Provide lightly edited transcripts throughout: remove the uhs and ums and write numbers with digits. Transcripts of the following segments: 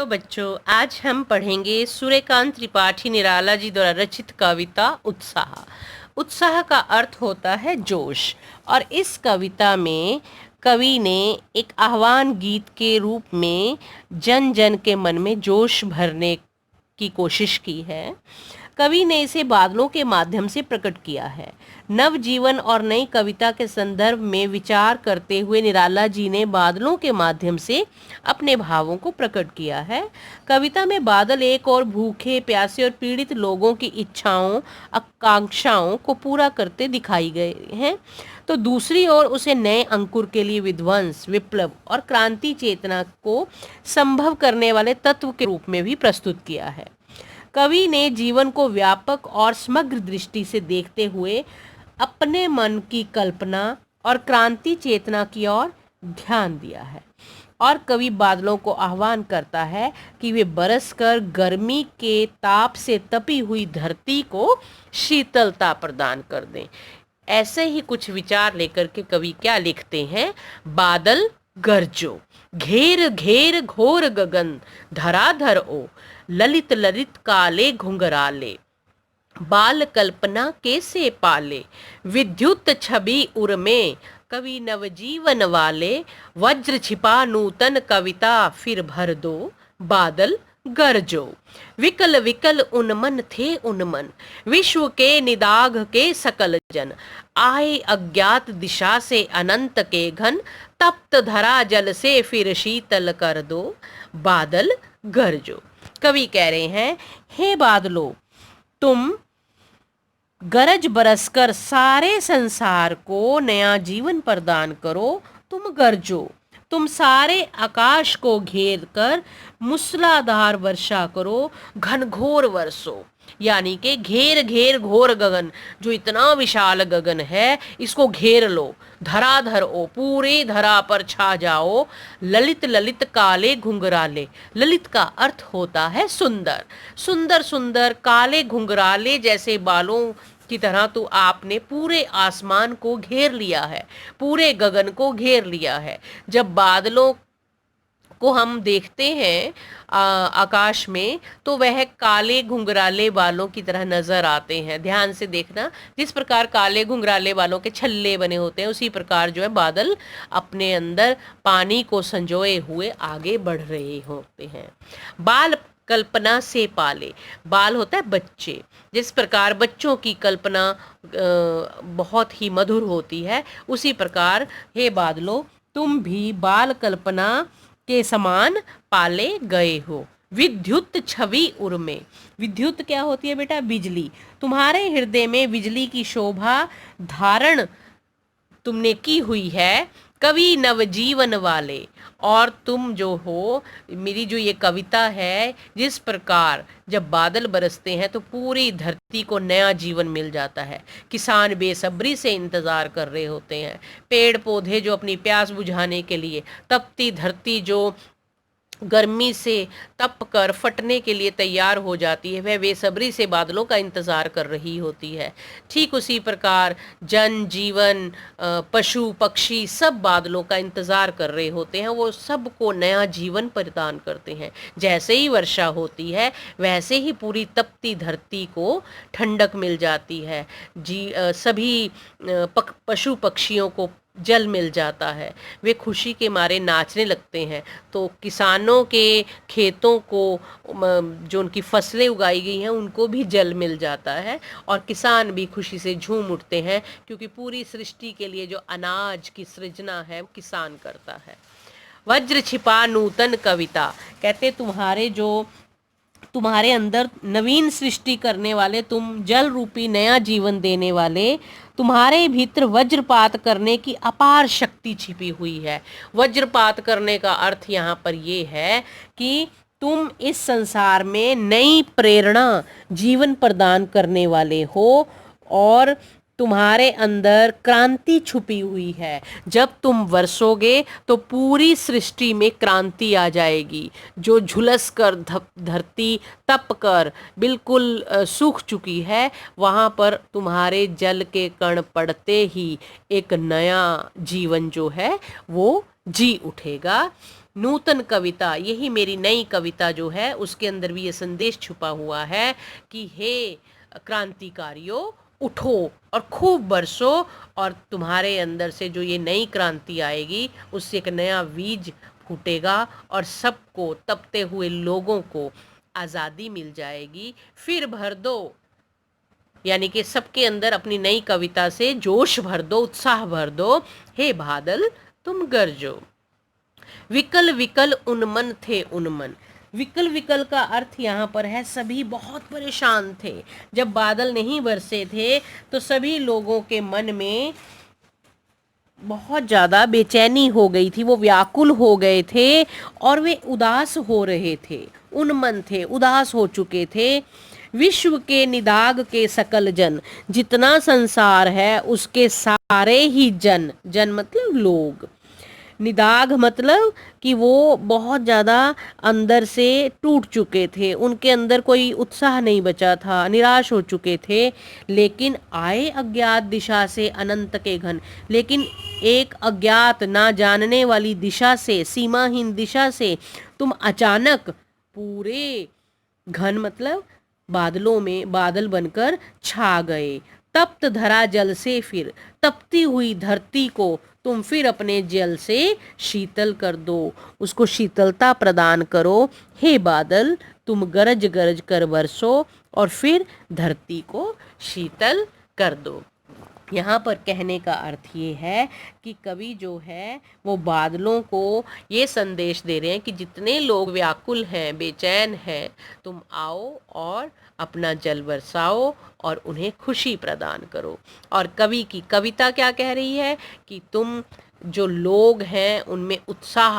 Hello बच्चों, आज हम पढ़ेंगे सूर्यकांत त्रिपाठी निराला जी द्वारा रचित कविता उत्साह। उत्साह का अर्थ होता है जोश। और इस कविता में कवि ने एक आह्वान गीत के रूप में जन जन के मन में जोश भरने की कोशिश की है। कवि ने इसे बादलों के माध्यम से प्रकट किया है। नव जीवन और नई कविता के संदर्भ में विचार करते हुए निराला जी ने बादलों के माध्यम से अपने भावों को प्रकट किया है। कविता में बादल एक और भूखे प्यासे और पीड़ित लोगों की इच्छाओं आकांक्षाओं को पूरा करते दिखाई गए हैं, तो दूसरी ओर उसे नए अंकुर के लिए विध्वंस, विप्लव और क्रांति चेतना को संभव करने वाले तत्व के रूप में भी प्रस्तुत किया है। कवि ने जीवन को व्यापक और समग्र दृष्टि से देखते हुए अपने मन की कल्पना और क्रांति चेतना की ओर ध्यान दिया है। और कवि बादलों को आह्वान करता है कि वे बरसकर गर्मी के ताप से तपी हुई धरती को शीतलता प्रदान कर दें। ऐसे ही कुछ विचार लेकर के कवि क्या लिखते हैं? बादल गरजो, घेर घेर घोर गगन, धराधर ओ, ललित ललित काले घुंघराले, बाल कल्पना कैसे पाले, विद्युत छवि उर्मे, कवि नवजीवन वाले, वज्र छिपा नूतन कविता फिर भर दो, बादल गरजो। विकल विकल उन्मन थे उन्मन, विश्व के निदाघ के सकल जन, आए अज्ञात दिशा से अनंत के घन, तप्त धरा जल से फिर शीतल कर दो, बादल गरजो। कवि कह रहे हैं, हे बादलों, तुम गरज बरसकर सारे संसार को नया जीवन प्रदान करो। तुम गरजो, तुम सारे आकाश को घेर कर मूसलाधार वर्षा करो, घनघोर वर्षो। यानी कि घेर घेर घोर गगन, जो इतना विशाल गगन है, इसको घेर लो, धराधर ओ, पूरे धरा पर छा जाओ, ललित ललित काले घुंघराले। ललित का अर्थ होता है सुंदर। सुंदर सुंदर काले घुंघराले जैसे बालों की तरह तो आपने पूरे आसमान को घेर लिया है, पूरे गगन को घेर लिया है। जब बादलों को हम देखते हैं आकाश में, तो वह काले घुंघराले बालों की तरह नजर आते हैं। ध्यान से देखना, जिस प्रकार काले घुंघराले बालों के छल्ले बने होते हैं, उसी प्रकार जो है बादल अपने अंदर पानी को संजोए हुए आगे बढ़ रहे होते हैं। बाल कल्पना से पाले, बाल होता है बच्चे। जिस प्रकार बच्चों की कल्पना बहुत ही मधुर होती है, उसी प्रकार हे बादलों, तुम भी बाल कल्पना के समान पाले गए हो। विद्युत छवि उर्मे, विद्युत क्या होती है बेटा? बिजली। तुम्हारे हृदय में बिजली की शोभा धारण तुमने की हुई है, कवि नवजीवन वाले। और तुम जो हो, मेरी जो ये कविता है, जिस प्रकार जब बादल बरसते हैं तो पूरी धरती को नया जीवन मिल जाता है। किसान बेसब्री से इंतज़ार कर रहे होते हैं, पेड़ पौधे जो अपनी प्यास बुझाने के लिए, तपती धरती जो गर्मी से तप कर फटने के लिए तैयार हो जाती है, वह बेसब्री से बादलों का इंतज़ार कर रही होती है। ठीक उसी प्रकार जन जीवन, पशु पक्षी सब बादलों का इंतज़ार कर रहे होते हैं। वो सबको नया जीवन प्रदान करते हैं। जैसे ही वर्षा होती है, वैसे ही पूरी तपती धरती को ठंडक मिल जाती है। सभी पशु पक्षियों को जल मिल जाता है, वे खुशी के मारे नाचने लगते हैं। तो किसानों के खेतों को, जो उनकी फसलें उगाई गई हैं, उनको भी जल मिल जाता है, और किसान भी खुशी से झूम उठते हैं, क्योंकि पूरी सृष्टि के लिए जो अनाज की सृजना है, वो किसान करता है। वज्र छिपा नूतन कविता, कहते तुम्हारे अंदर नवीन सृष्टि करने वाले, तुम जल रूपी नया जीवन देने वाले, तुम्हारे भीतर वज्रपात करने की अपार शक्ति छिपी हुई है। वज्रपात करने का अर्थ यहाँ पर ये है कि तुम इस संसार में नई प्रेरणा, जीवन प्रदान करने वाले हो, और तुम्हारे अंदर क्रांति छुपी हुई है। जब तुम वर्षोगे तो पूरी सृष्टि में क्रांति आ जाएगी। जो झुलस कर धरती तप कर बिल्कुल सूख चुकी है, वहाँ पर तुम्हारे जल के कण पड़ते ही एक नया जीवन जो है वो जी उठेगा। नूतन कविता, यही मेरी नई कविता जो है उसके अंदर भी ये संदेश छुपा हुआ है कि हे क्रांतिकारियों, उठो और खूब बरसो, और तुम्हारे अंदर से जो ये नई क्रांति आएगी उससे एक नया बीज फूटेगा और सबको, तपते हुए लोगों को आज़ादी मिल जाएगी। फिर भर दो, यानी कि सबके अंदर अपनी नई कविता से जोश भर दो, उत्साह भर दो। हे बादल तुम गरजो। विकल विकल उन्मन थे उन्मन। विकल विकल का अर्थ यहाँ पर है सभी बहुत परेशान थे। जब बादल नहीं बरसे थे तो सभी लोगों के मन में बहुत ज़्यादा बेचैनी हो गई थी, वो व्याकुल हो गए थे और वे उदास हो रहे थे, उन्मन थे, उदास हो चुके थे। विश्व के निदाग के सकल जन, जितना संसार है उसके सारे ही जन, जन मतलब लोग, निदाग मतलब कि वो बहुत ज़्यादा अंदर से टूट चुके थे, उनके अंदर कोई उत्साह नहीं बचा था, निराश हो चुके थे। लेकिन आए अज्ञात दिशा से अनंत के घन, लेकिन एक अज्ञात ना जानने वाली दिशा से, सीमाहीन दिशा से तुम अचानक पूरे घन मतलब बादलों में बादल बनकर छा गए। तप्त धरा जल से, फिर तपती हुई धरती को तुम फिर अपने जल से शीतल कर दो, उसको शीतलता प्रदान करो। हे बादल तुम गरज गरज कर बरसो और फिर धरती को शीतल कर दो। यहाँ पर कहने का अर्थ ये है कि कवि जो है वो बादलों को ये संदेश दे रहे हैं कि जितने लोग व्याकुल हैं, बेचैन हैं, तुम आओ और अपना जल बरसाओ और उन्हें खुशी प्रदान करो। और कवि की कविता क्या कह रही है कि तुम जो लोग हैं उनमें उत्साह,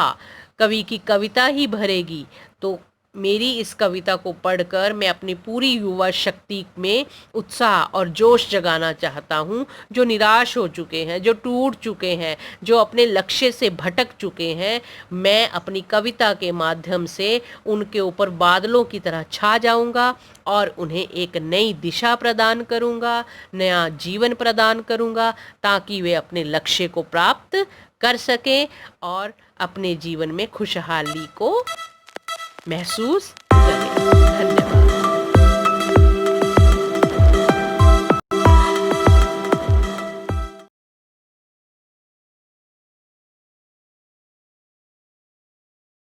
कवि की कविता ही भरेगी। तो मेरी इस कविता को पढ़कर मैं अपनी पूरी युवा शक्ति में उत्साह और जोश जगाना चाहता हूँ। जो निराश हो चुके हैं, जो टूट चुके हैं, जो अपने लक्ष्य से भटक चुके हैं, मैं अपनी कविता के माध्यम से उनके ऊपर बादलों की तरह छा जाऊँगा और उन्हें एक नई दिशा प्रदान करूँगा, नया जीवन प्रदान करूँगा, ताकि वे अपने लक्ष्य को प्राप्त कर सकें और अपने जीवन में खुशहाली को महसूस करें। धन्यवाद।